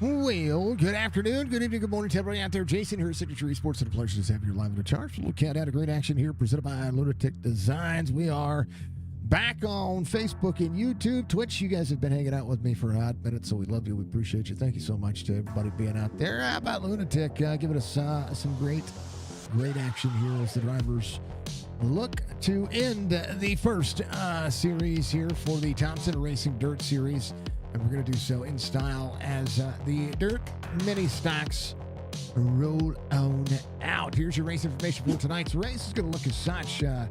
Well, good afternoon, good evening, good morning to everybody out there. Jason here at Signature Esports, and a pleasure to have you live in the charge. A little countdown of great action here presented by Lunatic Designs. We are back on Facebook and YouTube, Twitch. You guys have been hanging out with me for a hot minute, so we love you. We appreciate you. Thank you so much to everybody being out there. How about Lunatic giving us some great action here as the drivers look to end the first series here for the Thompson Racing Dirt Series. And we're going to do so in style as the Dirt Mini Stocks roll on out. Here's your race information for tonight's race. It's going to look as such as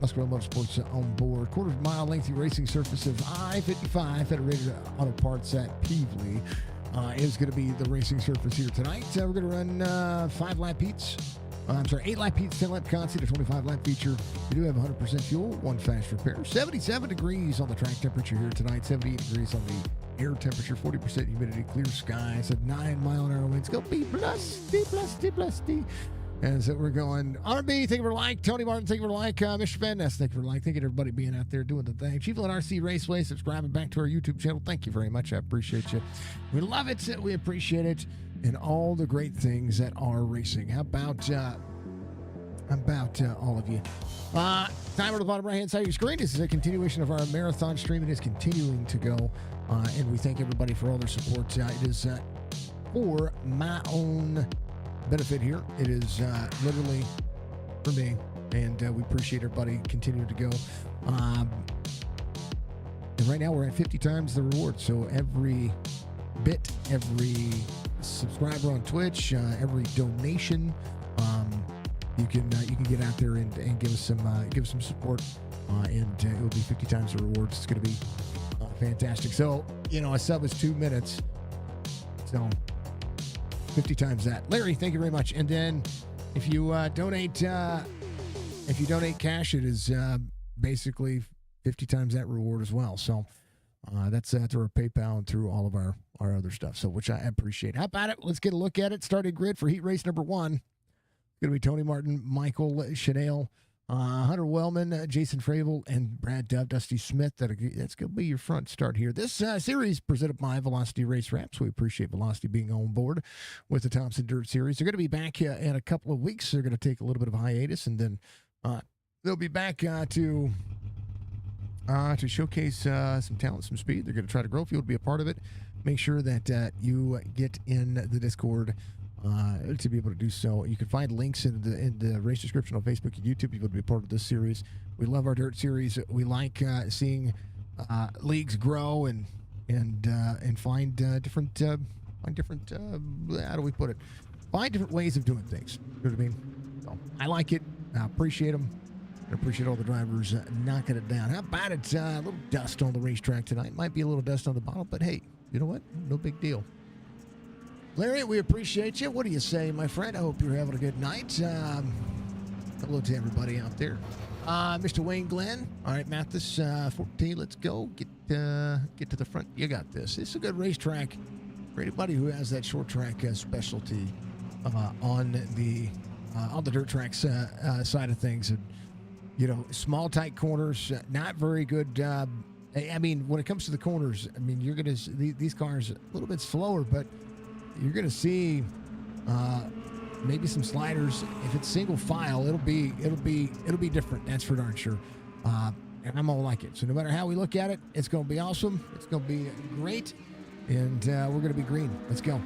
Muscular Motorsports on board. Quarter-mile lengthy racing surface of I-55 Federated Auto Parts at Peevely is going to be the racing surface here tonight. We're going to run 5-lap heats. 8-lap heats, 10-lap constant, a 25-lap feature. We do have 100% fuel, one fast repair. 77 degrees on the track temperature here tonight, 78 degrees on the air temperature, 40% humidity, clear skies, at 9-mile-an-hour winds. Go B plus D. And so we're going R&B, thank you for like. Tony Martin, thank you for like. Mr. Van Ness, thank you for like. Thank you to everybody being out there doing the thing. Chiefland RC Raceway, subscribing back to our YouTube channel. Thank you very much. I appreciate you. We love it. We appreciate it. And all the great things that are racing. How about all of you? Timer at the bottom right-hand side of your screen. This is a continuation of our marathon stream. It is continuing to go, and we thank everybody for all their support. It is for my own benefit here. It is literally for me, and we appreciate everybody continuing to go. And right now we're at 50 times the reward, so every bit, every subscriber on Twitch, every donation, you can get out there and give us some support, and it will be 50 times the rewards. It's going to be fantastic. So a sub is 2 minutes, so 50 times that. Larry, thank you very much. And then if you donate cash, it is basically 50 times that reward as well. So that's through our PayPal and through all of our other stuff, so which I appreciate. How about it? Let's get a look at it. Starting grid for heat race number 1. It's going to be Tony Martin, Michael Chanel, Hunter Wellman, Jason Fravel, and Brad Dove, Dusty Smith. That's going to be your front start here. This series presented by Velocity Race Wraps. We appreciate Velocity being on board with the Thompson Dirt Series. They're going to be back in a couple of weeks. They're going to take a little bit of a hiatus, and then they'll be back to showcase some talent, some speed. They're going to try to grow. If you want to be a part of it, make sure that you get in the Discord to be able to do so. You can find links in the race description on Facebook and YouTube if you want to be a part of this series. We love our Dirt Series. We like seeing leagues grow and find different how do we put it? Find different ways of doing things. You know what I mean? So I like it. I appreciate them. I appreciate all the drivers knocking it down. How about it? A little dust on the racetrack tonight. Might be a little dust on the bottle, but hey, you know what? No big deal. Larry, we appreciate you. What do you say, my friend? I hope you're having a good night. Hello to everybody out there. Mr. Wayne Glenn. All right, Mathis, 14, let's go. Get to the front. You got this. This is a good racetrack for anybody who has that short track specialty on the dirt track side of things. And, small, tight corners, not very good. I mean, when it comes to the corners, I mean, you're going to see these cars a little bit slower, but you're going to see maybe some sliders. If it's single file, it'll be different. That's for darn sure. And I'm all like it. So no matter how we look at it, it's going to be awesome. It's going to be great, and we're going to be green. Let's go.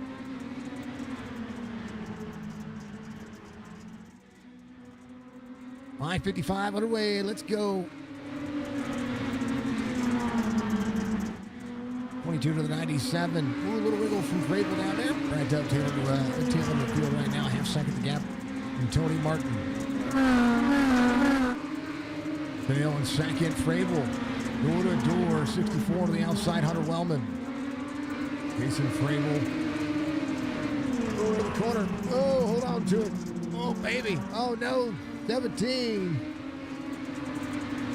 I-55 underway. Let's go. 22 to the 97. Ooh, a little wiggle from Vrabel down there. Brad Dove Taylor to the field right now. Half second the gap from Tony Martin. Dale in second. Vrabel door to door. 64 to the outside. Hunter Wellman. Jason Vrabel. Oh, in the corner. Oh, hold on to it. Oh, baby. Oh, no. 17.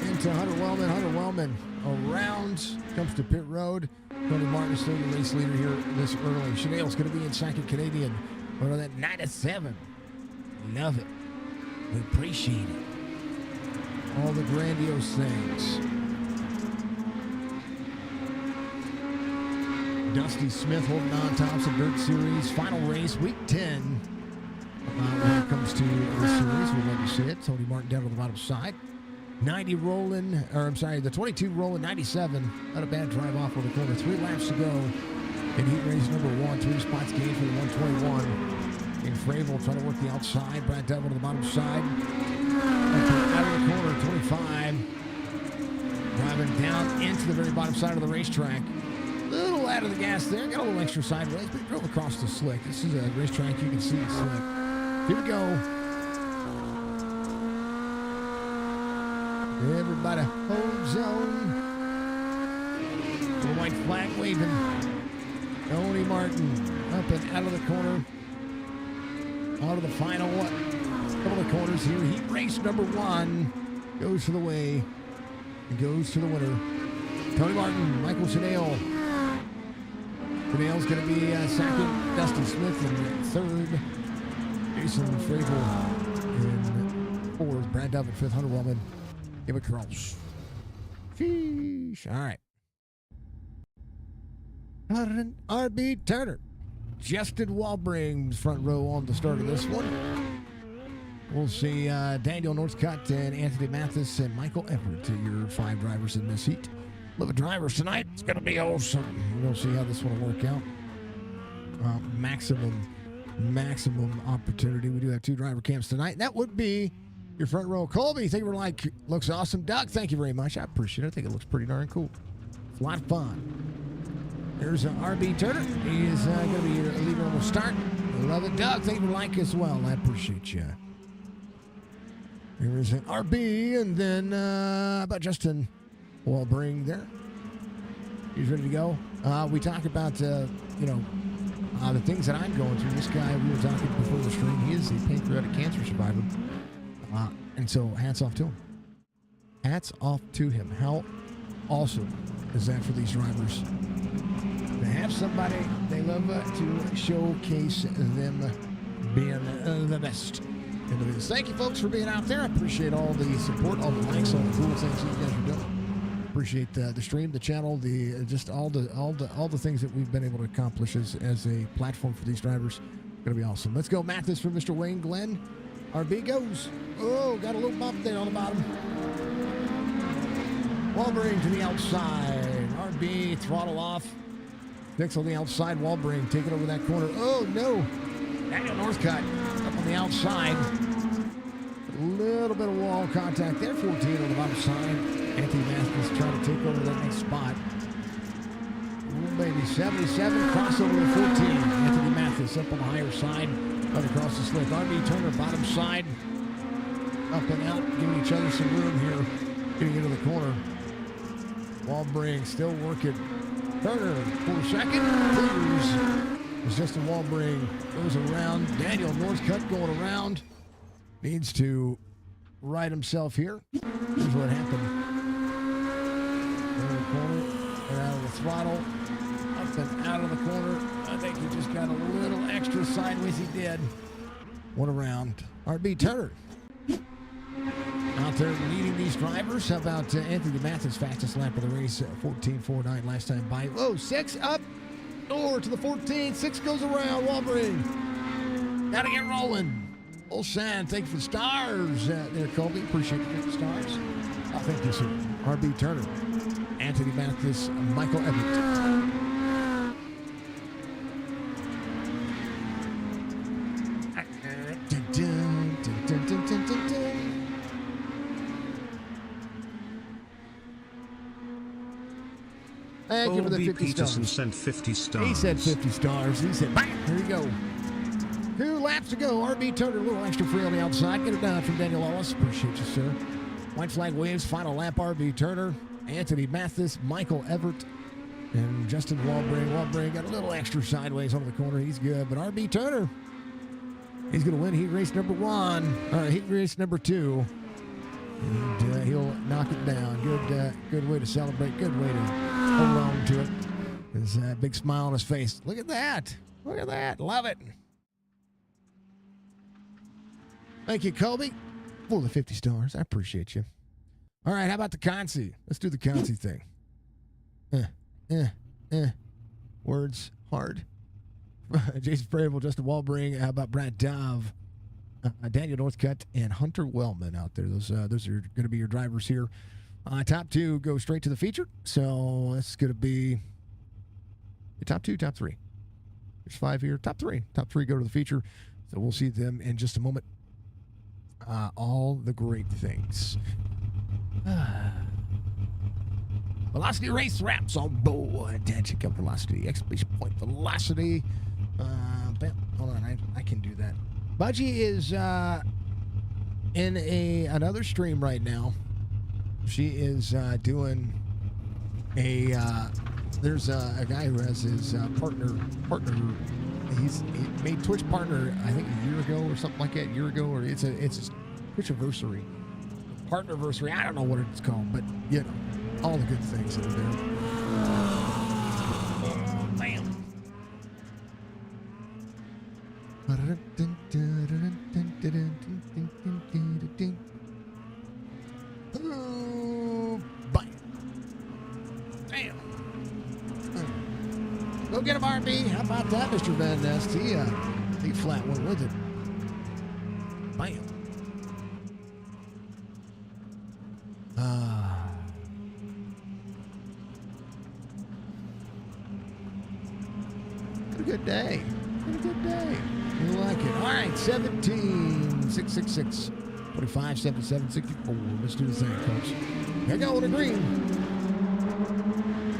Into Hunter Wellman. Hunter Wellman around. Comes to pit road. Tony Martin is still the race leader here this early. Chanel's going to be in second. Canadian. What are that? 97. Love it. We appreciate it. All the grandiose things. Dusty Smith holding on. Thompson Dirt Series. Final race, week 10. When it comes to the series, we'd love to see it. Tony Martin down on the bottom side. 90 rolling, or I'm sorry, the 22 rolling, 97. Not a bad drive off on the corner. 3 laps to go in heat race number 1. 3 spots gained for the 121. In Fravel trying to work the outside. Brad Devil to the bottom side. Out of the corner, 25. Driving down into the very bottom side of the racetrack. A little out of the gas there. Got a little extra sideways, but he drove across the slick. This is a racetrack you can see the slick. Here we go. Everybody holds on. The white flag waving. Tony Martin up and out of the corner. On to the final couple of corners here. Heat race number 1 goes to the way. It goes to the winner. Tony Martin, Michael Chanel. Chanel's going to be second. Dustin Smith in third. Jason Fravel in fourth. Brad Dove in fifth. Hunter Wellman. Give it cross. Sheesh. All right. R.B. Turner. Justin Walbring's front row on the start of this one. We'll see Daniel Northcutt and Anthony Mathis and Michael Everett, your 5 drivers in this heat. 11 drivers tonight. It's going to be awesome. We'll see how this one will work out. Maximum opportunity. We do have 2 driver camps tonight. That would be your front row. Colby, thank you for like. Looks awesome. Doug, thank you very much. I appreciate it. I think it looks pretty darn cool. It's a lot of fun. There's R.B. Turner. He is going to be your leader on the start. I love it. Doug, thank you for like as well. I appreciate you. Here is an R.B. and then how about Justin Walbring there? He's ready to go. We talk about, the things that I'm going through. This guy, we were talking before the stream, he is a pancreatic cancer survivor. And so hats off to him. Hats off to him. How awesome is that for these drivers? To have somebody they love to showcase them being the best in the business. Thank you, folks, for being out there. I appreciate all the support, all the likes, all the cool things that you guys are doing. Appreciate the stream, the channel, just all the things that we've been able to accomplish as a platform for these drivers. Going to be awesome. Let's go, Mathis from Mr. Wayne Glenn. RB goes. Oh, got a little bump there on the bottom. Walbring to the outside. RB throttle off. Next on the outside, Walbring taking over that corner. Oh, no. Daniel Northcutt up on the outside. A little bit of wall contact there. 14 on the bottom side. Anthony Mathis trying to take over that next spot. Ooh, baby. 77. Crossover to 14. Anthony Mathis up on the higher side. Right across the slick. RB Turner, bottom side. Up and out. Giving each other some room here. Getting into the corner. Walbring still working. Turner for second. Clears. It's just a Walbring. Goes around. Daniel Northcutt going around. Needs to right himself here. Here's what happened. In the corner. And out of the throttle. Up and out of the corner. I think he just got a little extra sideways. He did. One around. RB Turner. Out there leading these drivers. How about Anthony Mathis, fastest lap of the race, 14.49 last time by. Whoa, 6 up, door to the 14. 6 goes around. Walbring. Got to get rolling. Old Shan, thank you for the stars there, Colby. Appreciate the 50 stars. Thank you, sir. RB Turner, Anthony Mathis, Michael Everett. Thank you for the 50 Peterson stars. sent 50 stars. He said 50 stars. He said, bam, here we go. 2 laps to go. RB Turner, a little extra free on the outside. Get it done from Daniel Wallace. Appreciate you, sir. White flag waves. Final lap, RB Turner. Anthony Mathis, Michael Everett, and Justin Walbring. Walbring got a little extra sideways on the corner. He's good. But RB Turner, he's going to win heat race number 1. Or heat race number 2. And he'll knock it down. Good way to celebrate. Good way to hold on to it. There's a big smile on his face. Look at that. Look at that. Love it. Thank you, Colby, for the 50 stars. I appreciate you. All right, how about the Consi? Let's do the Consi thing. Words hard. Jason Fravel, Justin Walbring. How about Brad Dove, Daniel Northcutt, and Hunter Wellman out there? Those are going to be your drivers here. Top 2 go straight to the feature. So that's going to be the top 2, top 3. There's 5 here. Top 3. Top 3 go to the feature. So we'll see them in just a moment. All the great things. Velocity race wraps on board. Check out velocity. Exclamation point. Velocity. Hold on. I can do that. Budgie is in another stream right now. She is doing a. There's a guy who has his partner. He made Twitch partner, I think, a year ago or something like that. A year ago, or it's a Twitch-iversary, partner-versary. I don't know what it's called, but you know, all the good things that are there. Oh, bam. Oh, bam. Damn. Go get him, RB. How about that, Mr. Van Nest? He flat went with it. Bam. Good day. Been a good day. You like it. All right, 17, 666, 25, 77, 64. Let's do the thing, folks. Here go to green.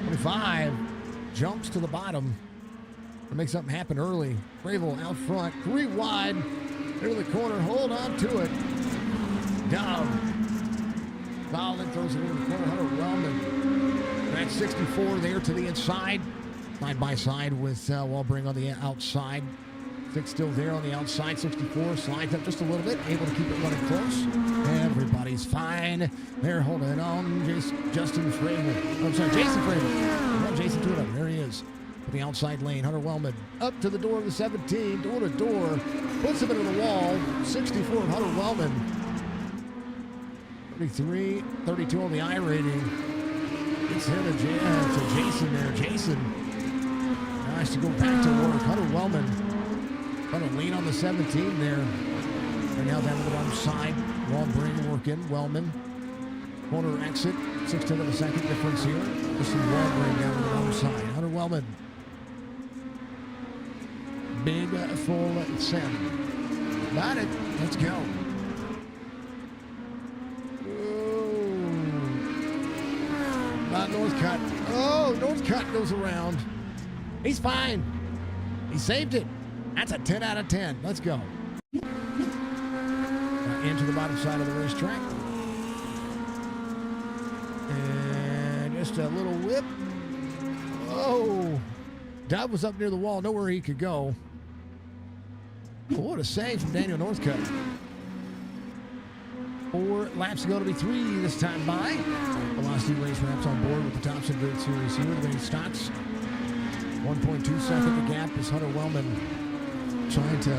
25 jumps to the bottom to make something happen early. Fravel out front, 3 wide. Into the corner, hold on to it. Down. Ballin throws it into the corner. Hunter Wellman. That's 64 there to the inside. Side by side with Walbring on the outside. 6 still there on the outside. 64 slides up just a little bit. Able to keep it running close. Everybody's fine. They're holding on. Justin Fravel. I'm sorry, Jason Fravel. Well, Jason to it up. There he is. To the outside lane. Hunter Wellman up to the door of the 17. Door to door. Puts him into the wall. 64 of Hunter Wellman. 33, 32 on the I rating. It's him to Jason there. Jason. Nice to go back to work. Hunter Wellman trying to lean on the 17 there. Right now down to the bottom side. Walbring working. Wellman. Corner exit. 6/10 of a second difference here. Just some Walbring down to the bottom side. Hunter Wellman. Big full 7. Got it. Let's go. Not Northcutt. Oh, Northcutt goes around. He's fine. He saved it. That's a 10 out of 10. Let's go. Into the bottom side of the racetrack. And just a little whip. Oh. Dove was up near the wall. Nowhere he could go. Oh, what a save from Daniel Northcutt. 4 laps to go to be 3 this time by. Velocity race wraps on board with the Thompson Grid Series here. The main stocks. 1.2 second the gap is Hunter Wellman trying to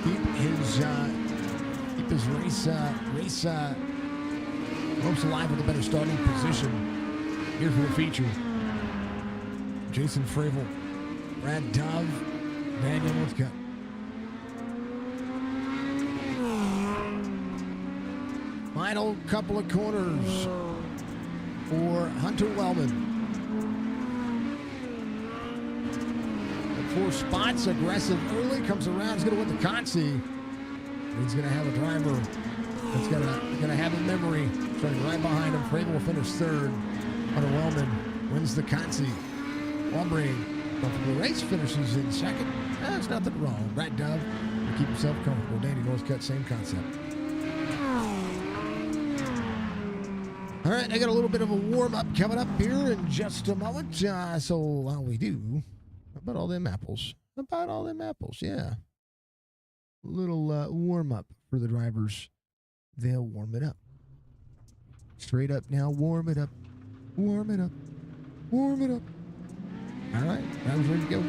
keep his race ropes alive with a better starting position here for the feature. Jason Fravel, Brad Dove, Daniel Northcutt. Final couple of corners for Hunter Wellman. 4 spots, aggressive early, comes around, he's going to win the Consi. He's going to have a driver that's going to have a memory. Starting right behind him, Fravel will finish 3rd. Hunter Wellman wins the Consi. Walbring, from the race, finishes in 2nd. There's nothing wrong. Brad Dove to keep himself comfortable. Danny Northcutt, same concept. All right, I got a little bit of a warm-up coming up here in just a moment. So while we do, how about all them apples? How about all them apples? Yeah. A little warm-up for the drivers. They'll warm it up. Straight up now, warm it up. Warm it up. Warm it up. All right, drivers ready to go.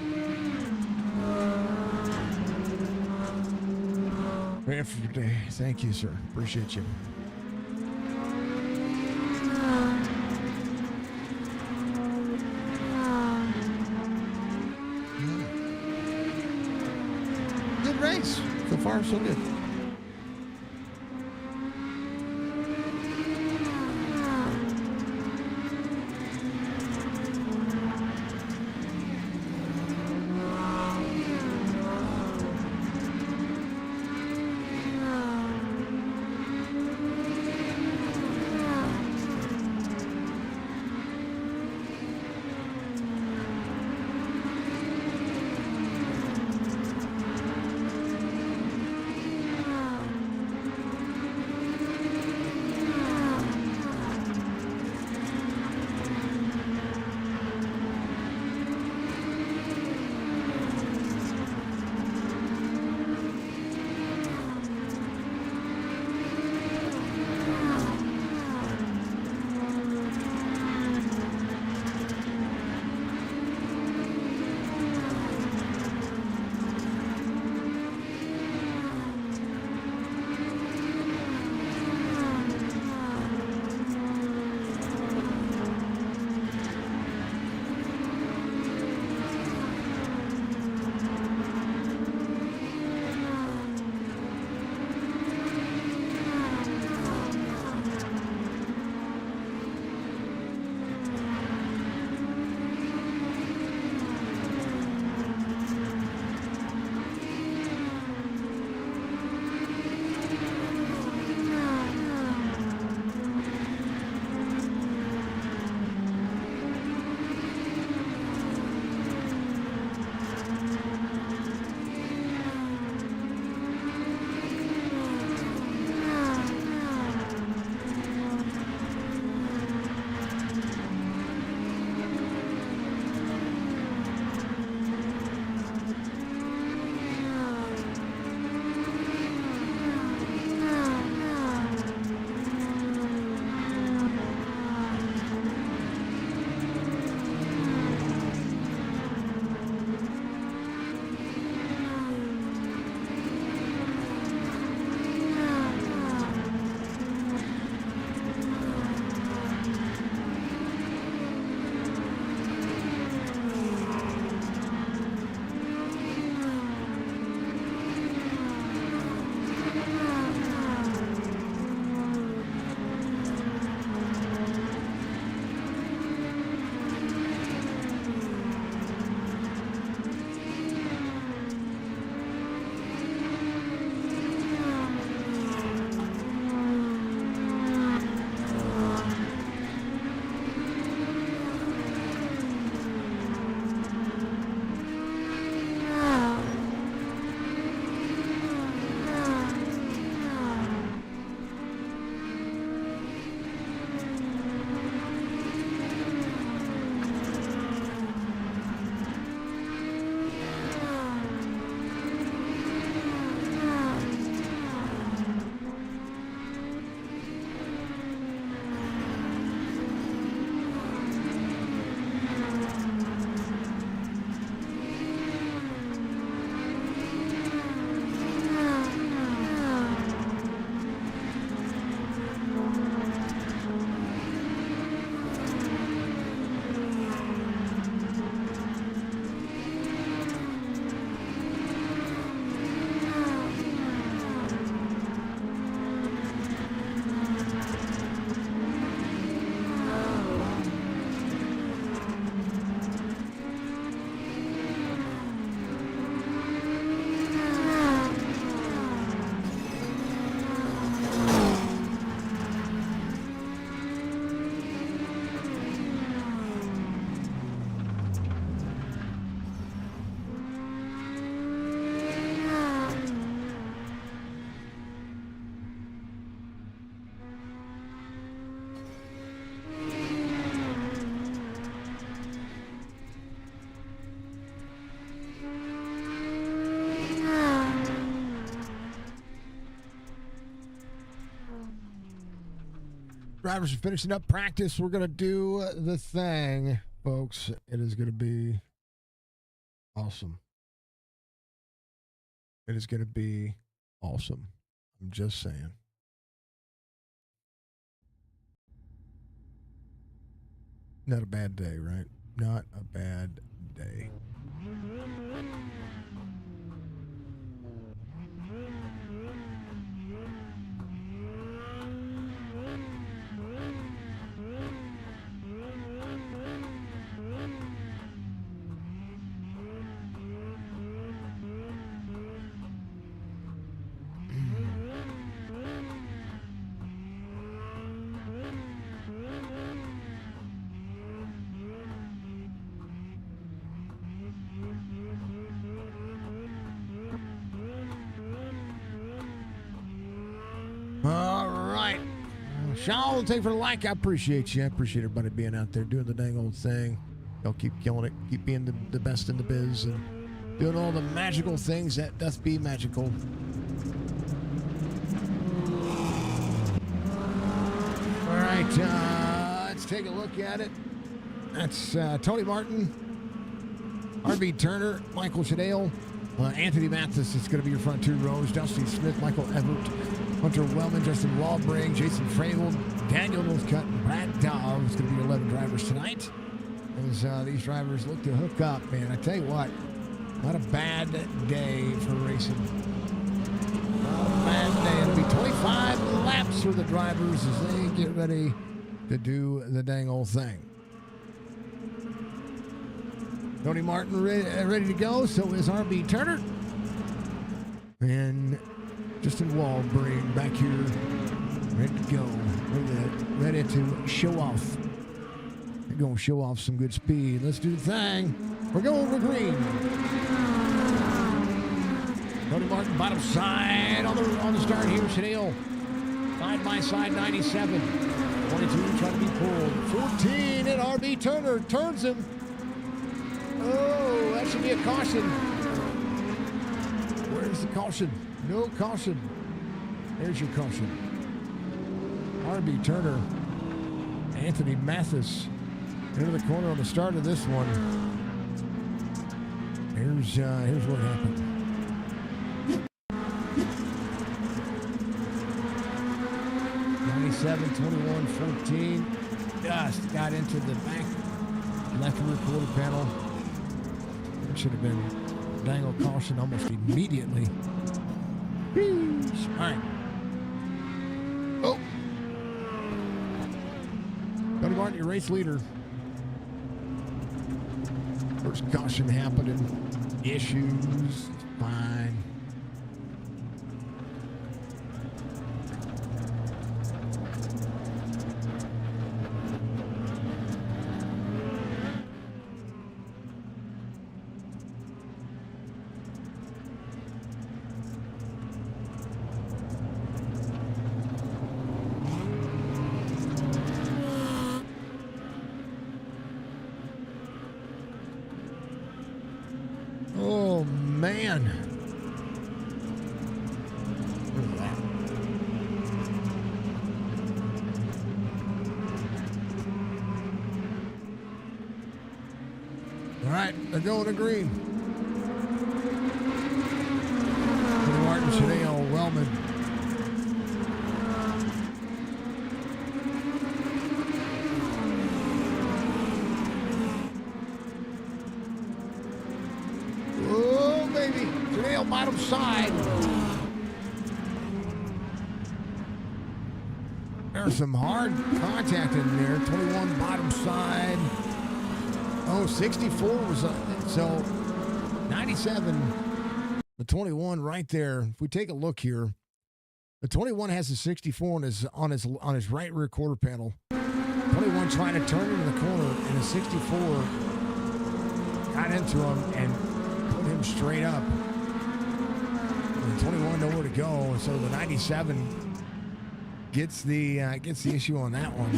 Pray for your day. Thank you, sir. Appreciate you. Nice. So far, so good. Drivers are finishing up practice. We're going to do the thing, folks. It is going to be awesome. It is going to be awesome. I'm just saying. Not a bad day, right? Not a bad day. Sean, thank you for the like. I appreciate you. I appreciate everybody being out there doing the dang old thing. Y'all keep killing it. Keep being the best in the biz and doing all the magical things that doth be magical. All right, let's take a look at it. That's Tony Martin, R.B. Turner, Michael Shadale, Anthony Mathis is going to be your front two rows. Dusty Smith, Michael Everett, Hunter Wellman, Justin Walbring, Jason Fravel, Daniel Northcutt, and Brad Dobb is going to be your 11 drivers tonight. As these drivers look to hook up, man, I tell you what, not a bad day for racing. Not a bad day. It'll be 25 laps for the drivers as they get ready to do the dang old thing. Tony Martin ready to go, so is R.B. Turner. And Justin Walbring back here, ready to go. Ready to show off. They're going to show off some good speed. Let's do the thing. We're going for green. Tony Martin, bottom side on the start here. Chanel, side by side, 97. 22 trying to be pulled. 14 and R.B. Turner turns him. Oh, that should be a caution. Where's the caution? No caution. There's your caution. R.B. Turner, Anthony Mathis into the corner on the start of this one. Here's what happened. '97, 21, 14. Just got into the back left rear quarter panel. It should have been dangle caution almost immediately. All right. Oh. Tony Martin, your race leader. First caution happening. Issues. Fine. Oh, man. Look at that. All right, they're going to green. Martin, Chanel, Wellman. Bottom side. There's some hard contact in there. 21 bottom side. Oh, 64 was so 97. The 21 right there. If we take a look here, the 21 has a 64 on his right rear quarter panel. 21 trying to turn into the corner, and a 64 got into him and put him straight up. 21 nowhere to go, and so the 97 gets the issue on that one.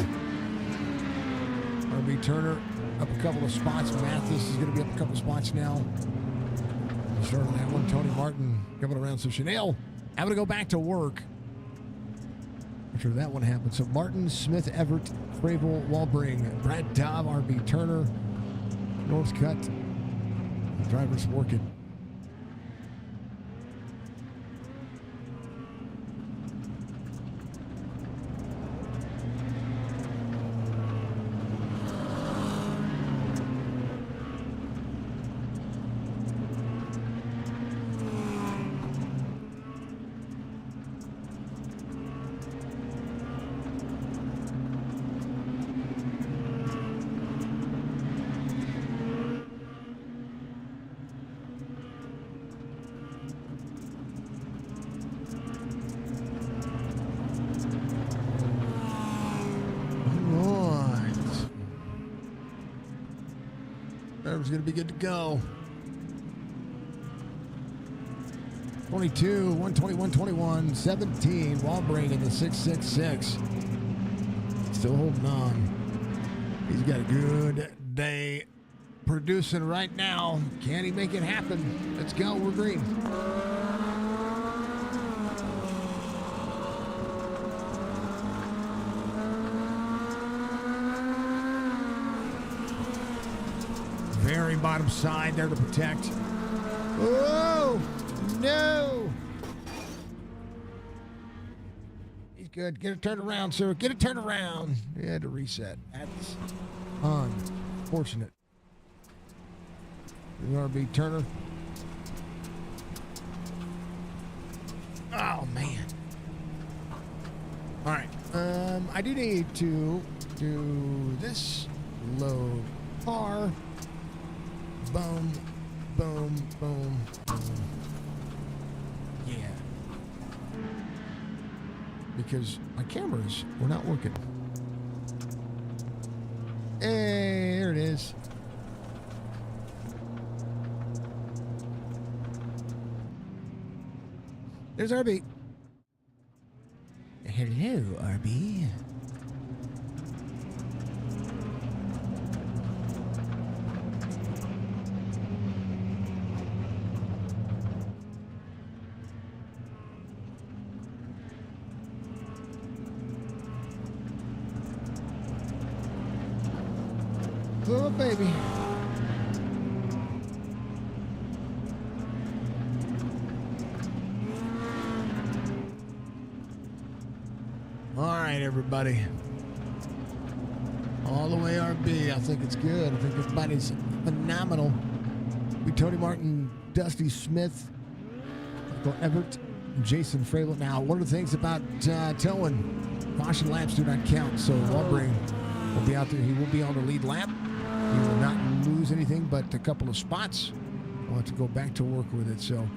R.B. Turner up a couple of spots. Mathis is going to be up a couple of spots now. Starting that one, Tony Martin coming around. So Chanel having to go back to work after that one happened. So Martin, Smith, Everett, Fravel, Walbring, Brad Dobb, R.B. Turner, Northcutt. The drivers working. Driver's going to be good to go. 22, 121, 21, 17. Walbring in the 666. Still holding on. He's got a good day producing right now. Can he make it happen? Let's go. We're green. Very bottom side there to protect. Oh, no. He's good. Get it turned around, sir. Get it turned around. He had to reset. That's unfortunate. RB Turner. Oh, man. All right. I do need to do this. Load car. Boom, boom, boom, boom. Yeah. Because my cameras were not working. Hey, there it is. There's RB. Hello, RB. Oh, baby. All right, everybody. All the way RB. I think it's good. I think everybody's phenomenal. We Tony Martin, Dusty Smith, Michael Everett, and Jason Fraley. Now, one of the things about towing, caution laps do not count, so Walbring will be out there. He will be on the lead lap. He will not lose anything but a couple of spots. We'll have to go back to work with it. So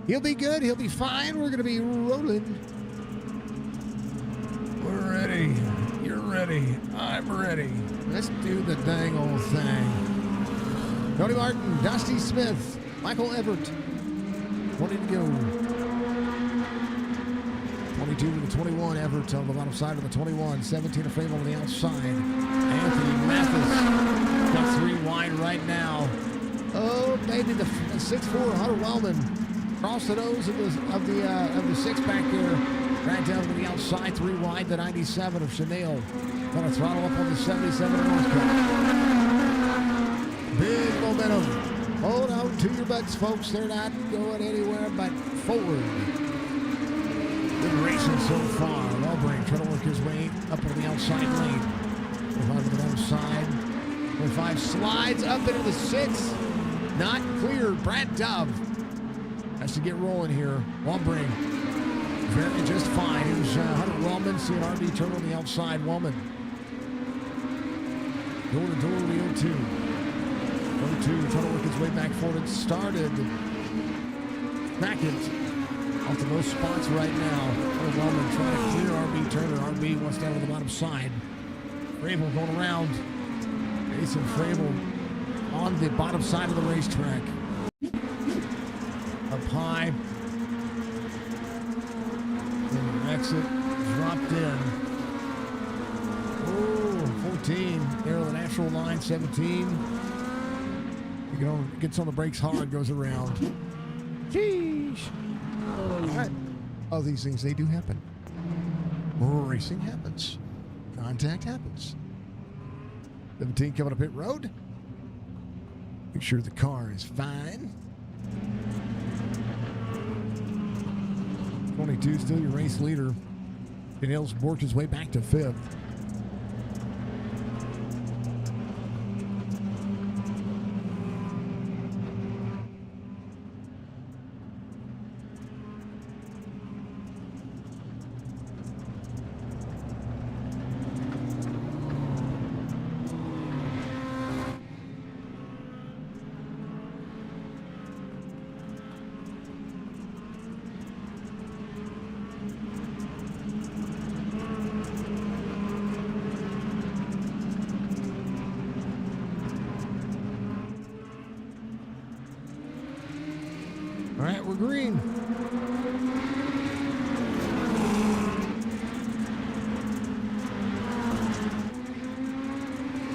he'll be good. He'll be fine. We're going to be rolling. We're ready. You're ready. I'm ready. Let's do the dang old thing. Tony Martin, Dusty Smith, Michael Everett. 20 to go. 22 to the 21. Everett on the bottom side of the 21. 17 to Frame on the outside. Anthony Mathis. Got 3 wide right now. Oh, baby, the 6'4" Hunter Wellman across the nose of the 6 back there. Right down to the outside, 3 wide, the 97 of Chanel. Gonna throttle up on the 77 of Northcutt. Big momentum. Hold on to your butts, folks. They're not going anywhere but forward. Good racing so far. Walbring trying to work his way up on the outside lane. 25 to the outside. 25 slides up into the 6. Not cleared. Brad Dove has to get rolling here. Walbring very just fine. Here's Hunter Wellman. See an RB turn on the outside. Wellman. Door to door to the 02. 02 trying to work his way back forward. It started. Brackett off the most spots right now. Hunter Wellman trying to clear RB Turner. RB wants down to the bottom side. Frabel going around. Jason Frabel on the bottom side of the racetrack. Up high. Exit dropped in. Oh, 14. There on the natural line. 17. Gets on the brakes hard, goes around. Sheesh. All right. All these things, they do happen. Racing happens. Contact happens. 17 coming up pit road. Make sure the car is fine. 22 still your race leader. Daniel's worked his way back to 5th. All right, we're green.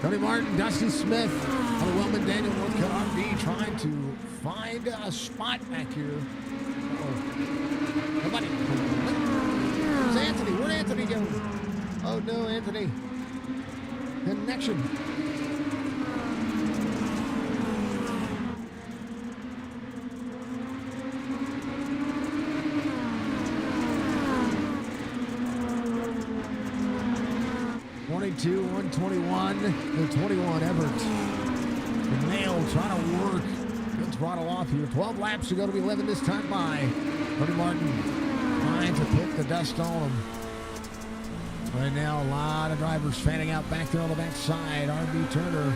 Tony Martin, Dusty Smith, Hunter Wellman, Daniel Northcutt RB trying to find a spot back here. Nobody. Where's Anthony? Where'd Anthony go? Oh no, Anthony. Connection. '22, 121, the 21 Everett. The nail trying to work. Good throttle off here. 12 laps to go to be 11 this time by. Tony Martin trying to pick the dust on him. Right now, a lot of drivers fanning out back there on the backside. RB Turner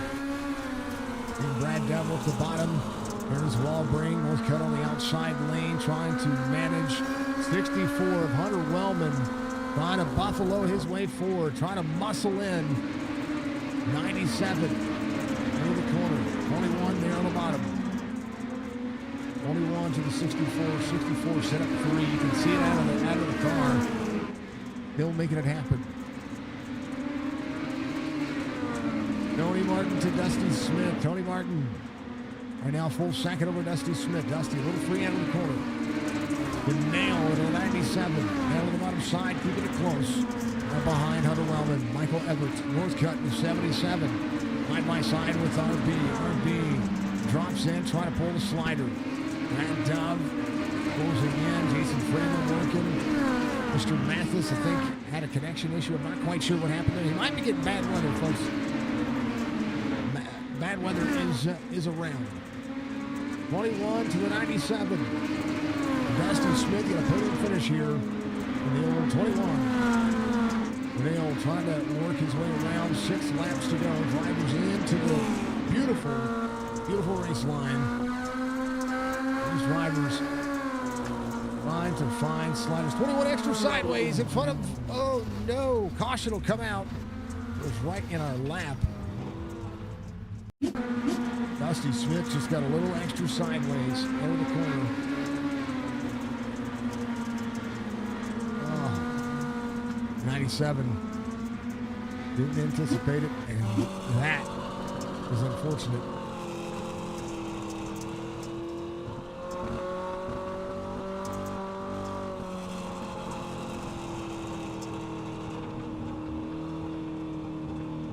and Brad Devil at the bottom. There's Walbring, Northcutt on the outside lane, trying to manage 64 of Hunter Wellman. Trying to buffalo his way forward, trying to muscle in. 97 into the corner. 21 there on the bottom. 21 to the 64. 64 set up 3. You can see it out of the car. Still making it happen. Tony Martin to Dusty Smith. Tony Martin right now full second over Dusty Smith. Dusty a little free out of the corner. The nail to the 97. Nail to the bottom side, keeping it close. Now behind Hunter Wellman. Michael Everett. Northcutt in the 77. Side by side with RB. RB drops in, trying to pull the slider. Brad Dove pulls again. Jason Freeman working. Mr. Mathis, I think, had a connection issue. I'm not quite sure what happened there. He might be getting bad weather, folks. Bad weather is around. 21 to the 97. Dusty Smith going to put in finish here in the old 21. Nail trying to work his way around. 6 laps to go. Drivers into the beautiful, beautiful race line. These drivers trying to find sliders. 21 extra sideways in front of, oh no, caution will come out. It was right in our lap. Dusty Smith just got a little extra sideways over the corner. 97. Didn't anticipate it, and that is unfortunate.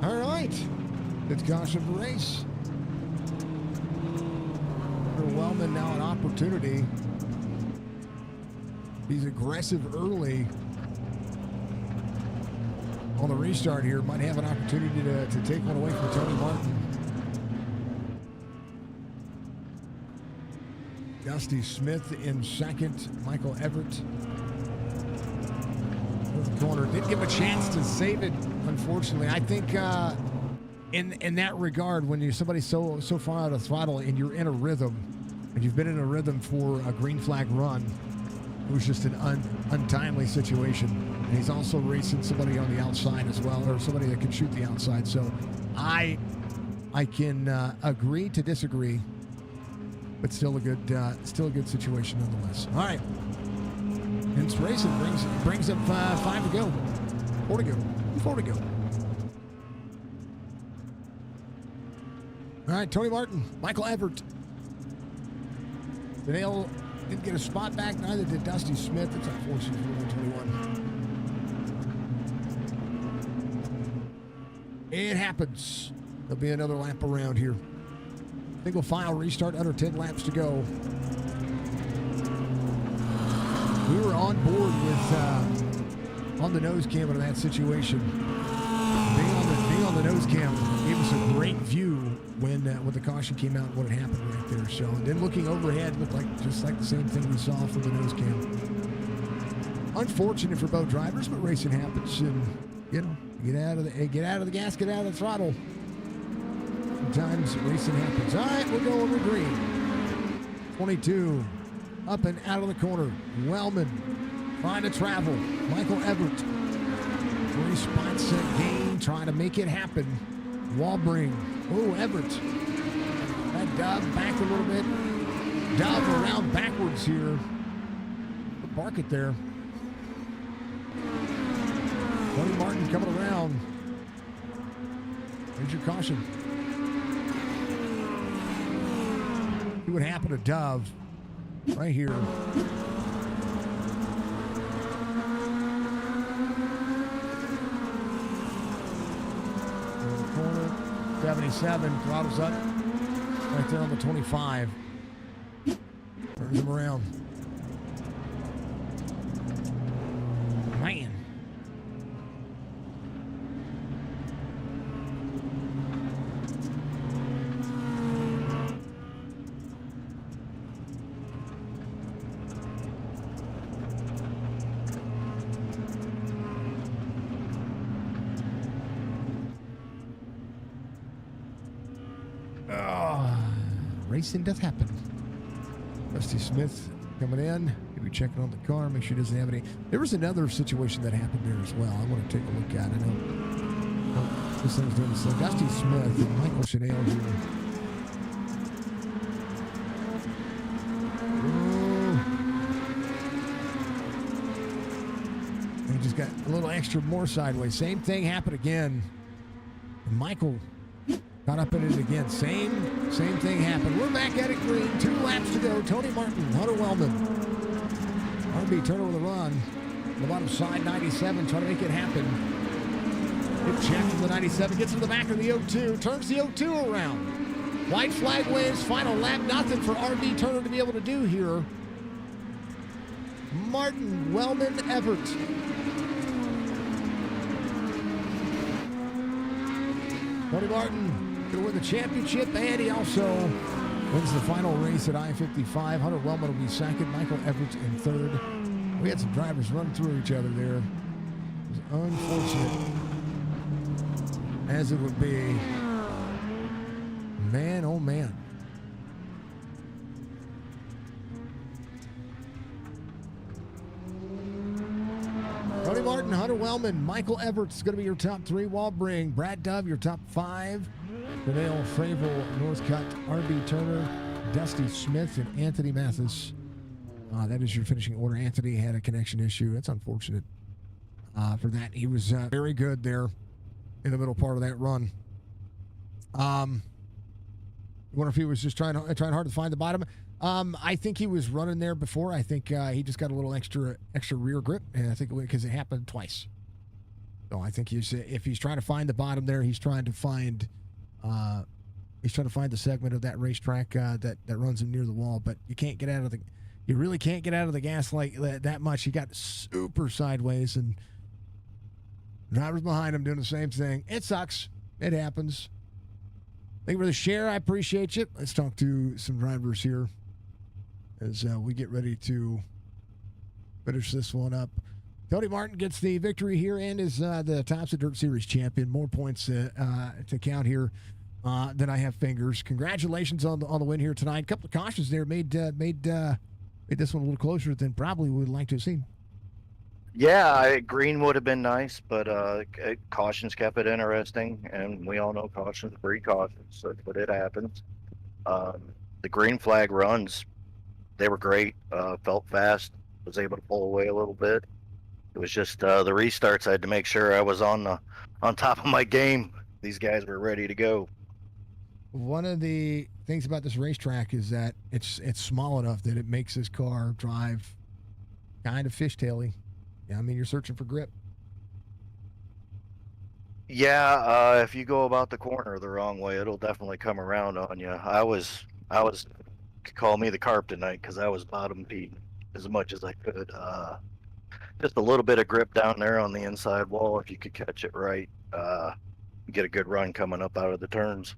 All right, it's caution for race. For Wellman now an opportunity. He's aggressive early on the restart here. Might have an opportunity to take one away from Tony Martin. Dusty Smith in second. Michael Everett in the corner. Didn't give a chance to save it, unfortunately. I think in that regard, when you're somebody so far out of throttle and you're in a rhythm, and you've been in a rhythm for a green flag run, it was just an untimely situation. And he's also racing somebody on the outside as well, or somebody that can shoot the outside. So I can agree to disagree, but still a good situation nonetheless. All right, Vince Racing brings up 5 to go, 4 to go, 4 to go. All right, Tony Martin, Michael Everett. Danielle didn't get a spot back, neither did Dusty Smith. It's unfortunate for 121. It happens. There'll be another lap around here. Single file restart, under 10 laps to go. We were on board with on the nose cam in that situation. Being on the nose cam gave us a great view when the caution came out and what had happened right there. So, and then looking overhead looked like just like the same thing we saw from the nose cam. Unfortunate for both drivers, but racing happens, and you know, get out of the gas, get out of the throttle. Sometimes racing happens. All right, we'll go over green. 22, up and out of the corner. Wellman trying to travel. Michael Everett, 3 spots gain, trying to make it happen. Walbring. Oh, Everett. That Dove back a little bit. Dove around backwards here. Park it there. Tony Martin coming around. There's your caution. See what happened to Dove right here. 77, throttles up right there on the 25. Turns him around. Man. Racing does happen. Rusty Smith coming in. He'll be checking on the car, make sure he doesn't have any. There was another situation that happened there as well. I want to take a look at it. I know this thing's doing this. So Dusty Smith and Michael Chanel here. He just got a little extra more sideways. Same thing happened again. And Michael caught up in it again. Same thing happened. We're back at it green. 2 laps to go. Tony Martin, Hunter Wellman. RB Turner with a run. On the bottom side, 97, trying to make it happen. Good check from the 97. Gets to the back of the 02. Turns the 02 around. White flag wins. Final lap. Nothing for RB Turner to be able to do here. Martin, Wellman, Everett. Tony Martin going to win the championship, and he also wins the final race at I-55. Hunter Wellman will be second, Michael Everett in third. We had some drivers run through each other there. It was unfortunate, as it would be. Man, oh man. Tony Martin, Hunter Wellman, Michael Everett's going to be your top 3. Walbring, Brad Dove, your top 5. Renale Fravel, Northcutt, RB Turner, Dusty Smith, and Anthony Mathis. That is your finishing order. Anthony had a connection issue. That's unfortunate for that. He was very good there in the middle part of that run. I wonder if he was just trying hard to find the bottom. I think he was running there before. I think he just got a little extra rear grip, and I think because it happened twice. So I think if he's trying to find the bottom there, he's trying to find the segment of that racetrack that runs him near the wall. But you really can't get out of the gas like that much. He got super sideways, and drivers behind him doing the same thing. It sucks. It happens. Thank you for the share. I appreciate you. Let's talk to some drivers here as we get ready to finish this one up. Tony Martin gets the victory here and is the Thompson Dirt Series champion. More points to count here than I have fingers. Congratulations on the win here tonight. A couple of cautions there made this one a little closer than probably we would like to have seen. Yeah, green would have been nice, but cautions kept it interesting, and we all know cautions breed cautions, but it happens. The green flag runs, they were great. Felt fast, was able to pull away a little bit. It was just the restarts. I had to make sure I was on top of my game. These guys were ready to go. One of the things about this racetrack is that it's small enough that it makes this car drive kind of fishtaily. Yeah, I mean, you're searching for grip. Yeah, if you go about the corner the wrong way, it'll definitely come around on you. I was call me the carp tonight because I was bottom feed as much as I could. Just a little bit of grip down there on the inside wall. If you could catch it right, get a good run coming up out of the turns.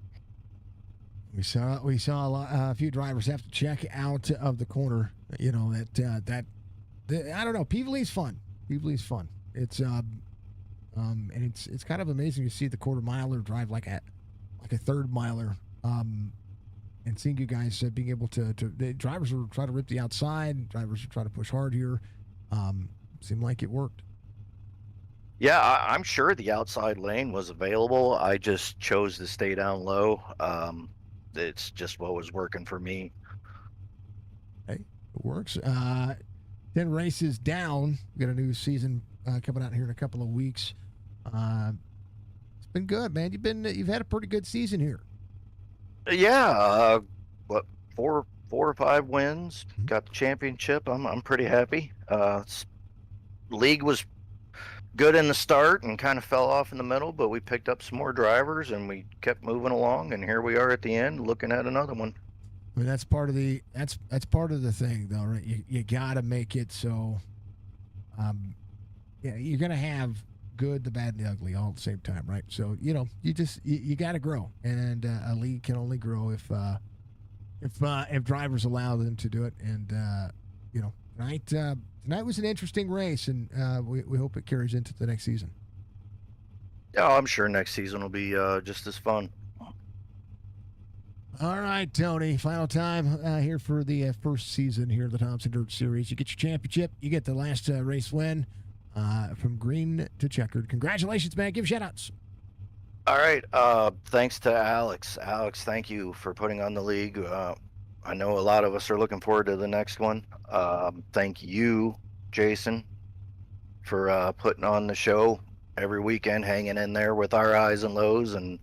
We saw a few drivers have to check out of the corner. You know that I don't know. Peevely's fun. Peevely's fun. It's and it's kind of amazing to see the quarter miler drive like a third miler. And seeing you guys being able to the drivers were trying to rip the outside. Drivers were trying to push hard here. Seemed like it worked. Yeah, I'm sure the outside lane was available. I just chose to stay down low. It's just what was working for me. Hey, it works. 10 races down. We got a new season coming out here in a couple of weeks. been good, man. You've had a pretty good season here. Yeah, what four or five wins, got the championship. I'm pretty happy. League was good in the start and kind of fell off in the middle, but we picked up some more drivers and we kept moving along, and here we are at the end looking at another one. I mean, that's part of the thing, though, right? You got to make it so. Yeah, you're gonna have good, the bad, and the ugly all at the same time, right? So you got to grow, and a league can only grow if drivers allow them to do it. And tonight was an interesting race, and we hope it carries into the next season. Yeah, I'm sure next season will be just as fun. All right, Tony. Final time here for the first season here of the Thompson Dirt Series. You get your championship. You get the last race win from green to checkered. Congratulations, man. Give shout-outs. All right. Thanks to Alex. Alex, thank you for putting on the league. I know a lot of us are looking forward to the next one. Thank you, Jason, for putting on the show every weekend, hanging in there with our highs and lows, and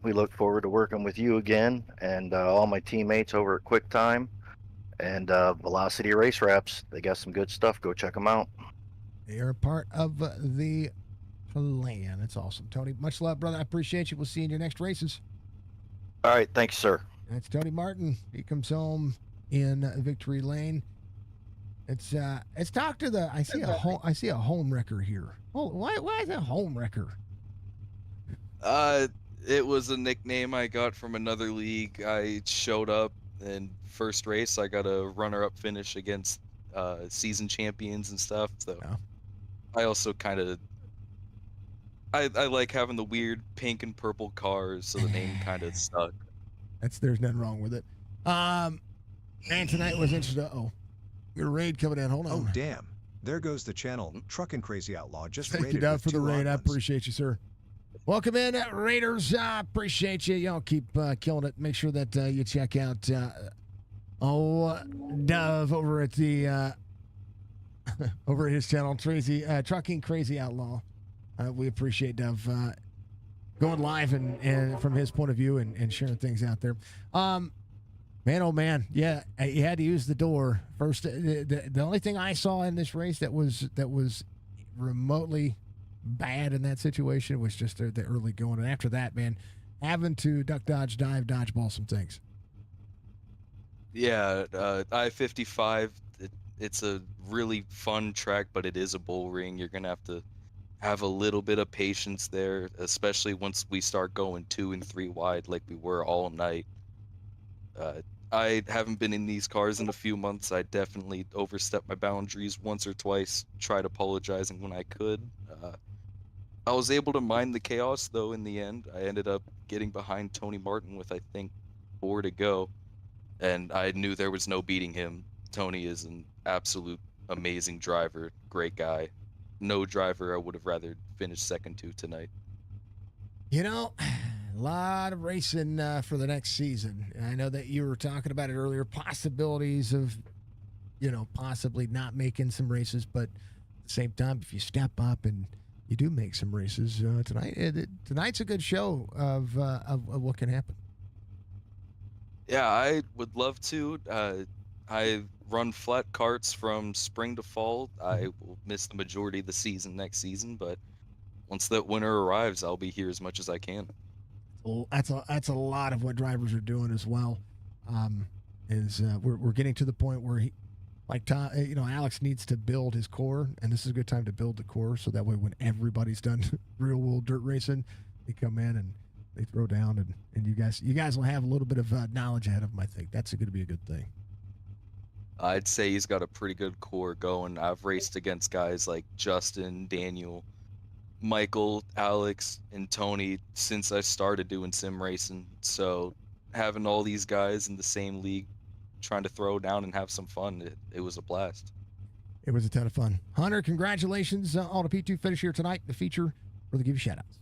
we look forward to working with you again, and all my teammates over at QuickTime and Velocity Race Wraps. They got some good stuff. Go check them out. They are part of the plan. That's awesome, Tony. Much love, brother. I appreciate you. We'll see you in your next races. All right, thanks, sir. That's Tony Martin. He comes home in victory lane. It's talk to the. I see a home wrecker here. Oh, why is that home wrecker? It was a nickname I got from another league. I showed up in first race. I got a runner-up finish against season champions and stuff. So Oh. I also kind of I like having the weird pink and purple cars, so the name kind of stuck. There's nothing wrong with it. And tonight was interesting. Oh, your raid coming in. Hold on. Oh, damn. There goes the channel. Trucking Crazy Outlaw just Thank you, raided Doug, with for the 2 raid. I odd ones. appreciate you, sir. Welcome in, Raiders. I appreciate you. Y'all keep killing it. Make sure that you check out Dove over at the over at his channel, Trucking Crazy Outlaw. We appreciate Dove going live and from his point of view and sharing things out there. Man, oh man, yeah, you had to use the door first. The only thing I saw in this race that was remotely bad in that situation was just the early going, and after that, man, having to duck, dodge, dive, dodgeball some things. Yeah, I-55. It's a really fun track, but it is a bull ring. You're gonna have a little bit of patience there, especially once we start going 2 and 3 wide like we were all night. I haven't been in these cars in a few months. I definitely overstepped my boundaries once or twice, tried apologizing when I could. I was able to mind the chaos, though, in the end. I ended up getting behind Tony Martin with, I think, 4 to go, and I knew there was no beating him. Tony is an absolute amazing driver, great guy. No driver I would have rather finished second to tonight. You know, a lot of racing for the next season. And I know that you were talking about it earlier, possibilities of, possibly not making some races, but at the same time, if you step up and you do make some races tonight's a good show of what can happen. Yeah, I would love to. I run flat carts from spring to fall. I will miss the majority of the season next season, but once that winter arrives, I'll be here as much as I can. Well, that's a lot of what drivers are doing as well. We're getting to the point where Alex needs to build his core, and this is a good time to build the core, so that way when everybody's done real world dirt racing, they come in and they throw down, and you guys will have a little bit of knowledge ahead of them. I think that's going to be a good thing. I'd say he's got a pretty good core going. I've raced against guys like Justin, Daniel, Michael, Alex, and Tony since I started doing sim racing. So having all these guys in the same league trying to throw down and have some fun, it was a blast. It was a ton of fun. Hunter, congratulations on a P2 finish here tonight. The feature for the give you shout outs.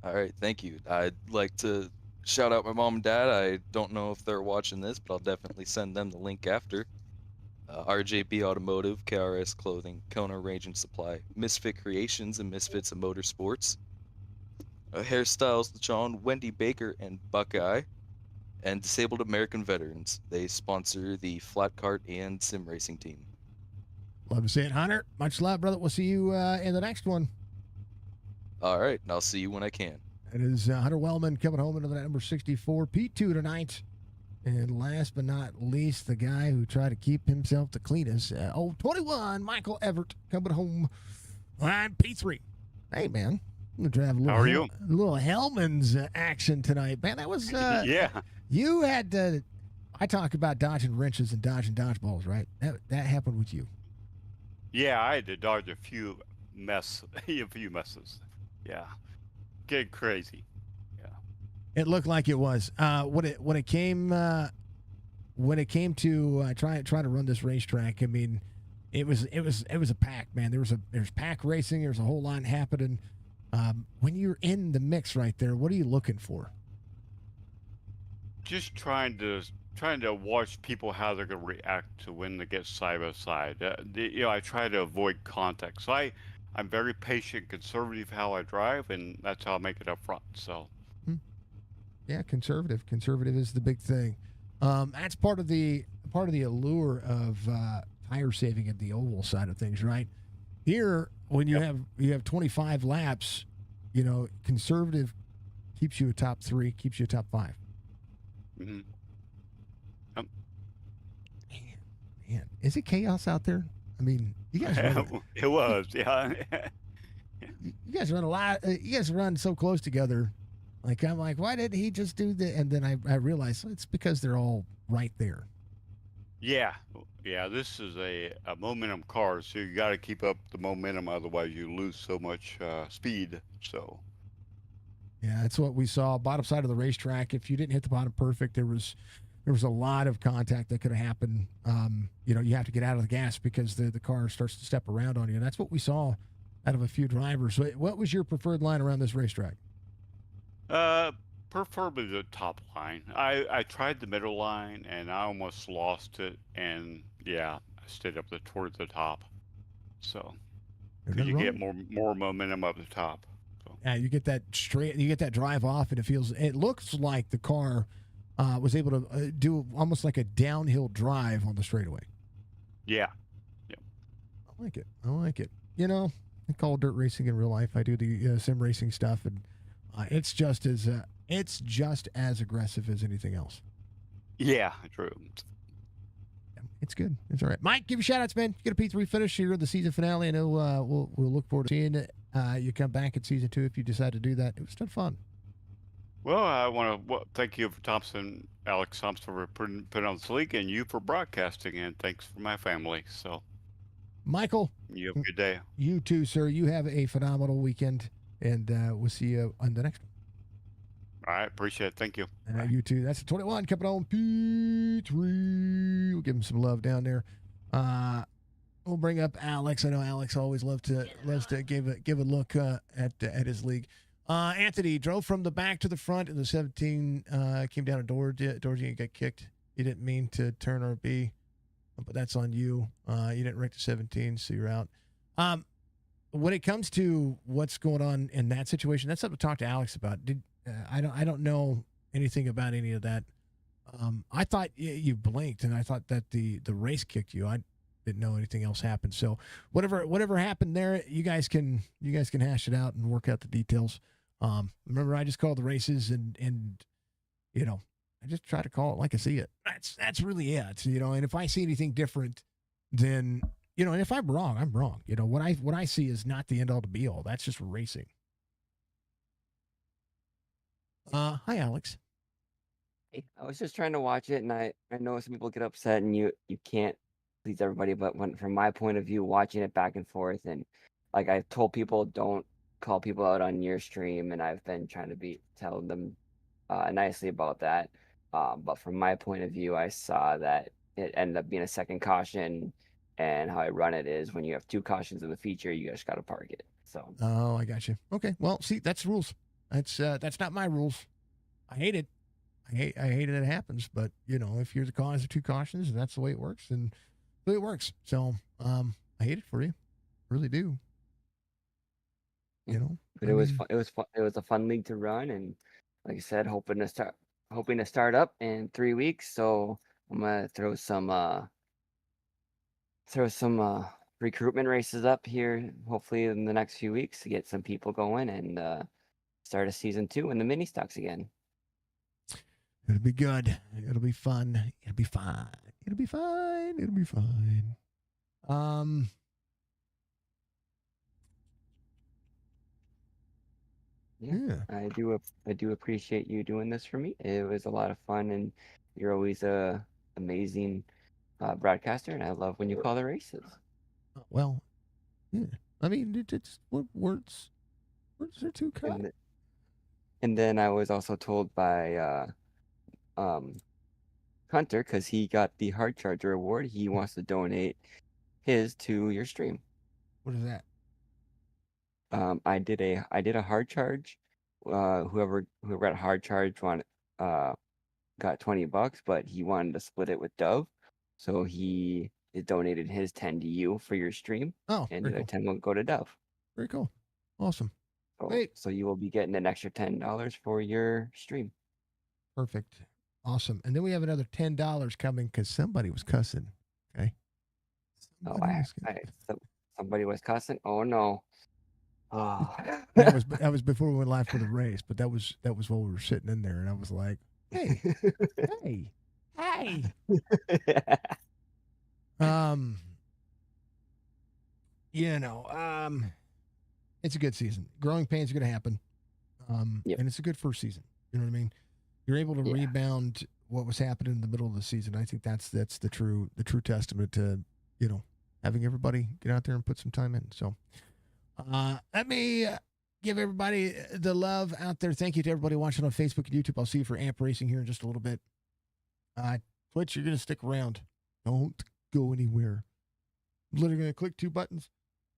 All right, thank you. I'd like to shout out my mom and dad. I don't know if they're watching this, but I'll definitely send them the link after. RJB Automotive, KRS Clothing, Kona Range and Supply, Misfit Creations, and Misfits of Motorsports. Hairstyles John, Wendy Baker, and Buckeye, and Disabled American Veterans. They sponsor the flat kart and sim racing team. Love to see it, Hunter. Much love, brother. We'll see you in the next one. All right, and I'll see you when I can. It is Hunter Wellman coming home into the number 64 P2 tonight. And last but not least, the guy who tried to keep himself the cleanest, 21, Michael Everett, coming home on P3. Hey, man. I'm going to have a little, How are you? little Hellman's action tonight. Man, that was, Yeah. you had to, I talk about dodging wrenches and dodging dodgeballs, right? That happened with you. Yeah, I had to dodge a few messes. Yeah. Get crazy. It looked like it was. When it came to try to run this racetrack, I mean, it was a pack, man. There's pack racing. There's a whole lot happening. When you're in the mix right there, what are you looking for? Just trying to watch people how they're going to react to when they get side by side. I try to avoid contact. So I'm very patient, conservative how I drive, and that's how I make it up front. So. Yeah, conservative. Conservative is the big thing. That's part of the allure of tire saving at the oval side of things, right? Here, when you have 25 laps, conservative keeps you a top 3, keeps you a top 5. Mm-hmm. Man, is it chaos out there? I mean, you guys run, It was, yeah. you guys run a lot. You guys run so close together. Like, I'm like, why didn't he just do that? And then I realized it's because they're all right there. Yeah, this is a momentum car, so you got to keep up the momentum, otherwise you lose so much speed. So. Yeah, that's what we saw. Bottom side of the racetrack. If you didn't hit the bottom perfect, there was a lot of contact that could have happened. You have to get out of the gas because the car starts to step around on you. And that's what we saw out of a few drivers. What was your preferred line around this racetrack? Preferably the top line. I tried the middle line and I almost lost it, and I stayed up towards the top. So you get more momentum up the top. So. Yeah, you get that drive off, and it looks like the car was able to do almost like a downhill drive on the straightaway. Yeah. I like it. I call dirt racing in real life. I do the sim racing stuff, and it's just as aggressive as anything else. Yeah, true. Yeah, it's good. It's all right. Mike, give your shout outs, man. You get a P3 finish here in the season finale. I know we'll look forward to seeing you come back in season 2 if you decide to do that. It was still fun. Well, I want to thank you for Alex Thompson, for putting on this league, and you for broadcasting, and thanks for my family. So, Michael, you have a good day. You too, sir. You have a phenomenal weekend, and we'll see you on the next one. All right, appreciate it. Thank you. You too. That's the 21 coming on P3. We'll give him some love down there. We'll bring up Alex. I know Alex always loves to give a look at his league. Anthony drove from the back to the front in the 17. Came down a door. Dorsey got kicked. You didn't mean to turn RB, but that's on you. You didn't rank the 17, so you're out. When it comes to what's going on in that situation, that's something to talk to Alex about. I don't know anything about any of that. I thought you blinked, and I thought that the race kicked you. I didn't know anything else happened. So whatever happened there, you guys can hash it out and work out the details. Remember, I just called the races, and I just try to call it like I see it. That's really it. And if I see anything different, then and if I'm wrong, I'm wrong. What I see is not the end all to be all. That's just racing. Hi, Alex. Hey, I was just trying to watch it, and I know some people get upset, and you can't please everybody. But from my point of view, watching it back and forth, and like I've told people, don't call people out on your stream, and I've been trying to tell them nicely about that. But from my point of view, I saw that it ended up being a second caution, and how I run it is when you have 2 cautions in the feature, you just got to park it. So. Oh, I got you. Okay. Well, see, that's rules. That's not my rules. I hate it. I hate it. It happens. But if you're the cause of 2 cautions, and that's the way it works, then it works. So I hate it for you. Really do. You know, But it was fun. It was fun. It was a fun league to run, and like I said, hoping to start up in 3 weeks. So I'm gonna throw some recruitment races up here, hopefully in the next few weeks to get some people going and start a season 2 in the mini stocks again. It'll be good. It'll be fun. It'll be fine. It'll be fine. It'll be fine. Yeah. I do appreciate you doing this for me. It was a lot of fun, and you're always a amazing broadcaster, and I love when you call the races. Well, yeah. I mean, it's words are too kind. And then I was also told by Hunter, because he got the hard charger award, he wants to donate his to your stream. What is that? I did a hard charge. Whoever got hard charge got $20, but he wanted to split it with Dove, so he donated his 10 to you for your stream. Oh, and very the cool. 10 will go to Dove. Very cool. Awesome. So you will be getting an extra $10 for your stream. Perfect. Awesome. And then we have another $10 coming because somebody was cussing. Okay. Somebody was cussing. Oh no. Oh. that was before we went live for the race, but that was while we were sitting in there, and I was like, hey. It's a good season. Growing pains are going to happen. And it's a good first season. You know what I mean? You're able to rebound what was happening in the middle of the season. I think that's the true testament to, having everybody get out there and put some time in. So, let me give everybody the love out there. Thank you to everybody watching on Facebook and YouTube. I'll see you for Amp Racing here in just a little bit. Twitch, you're going to stick around. Don't go anywhere. I'm literally going to click 2 buttons.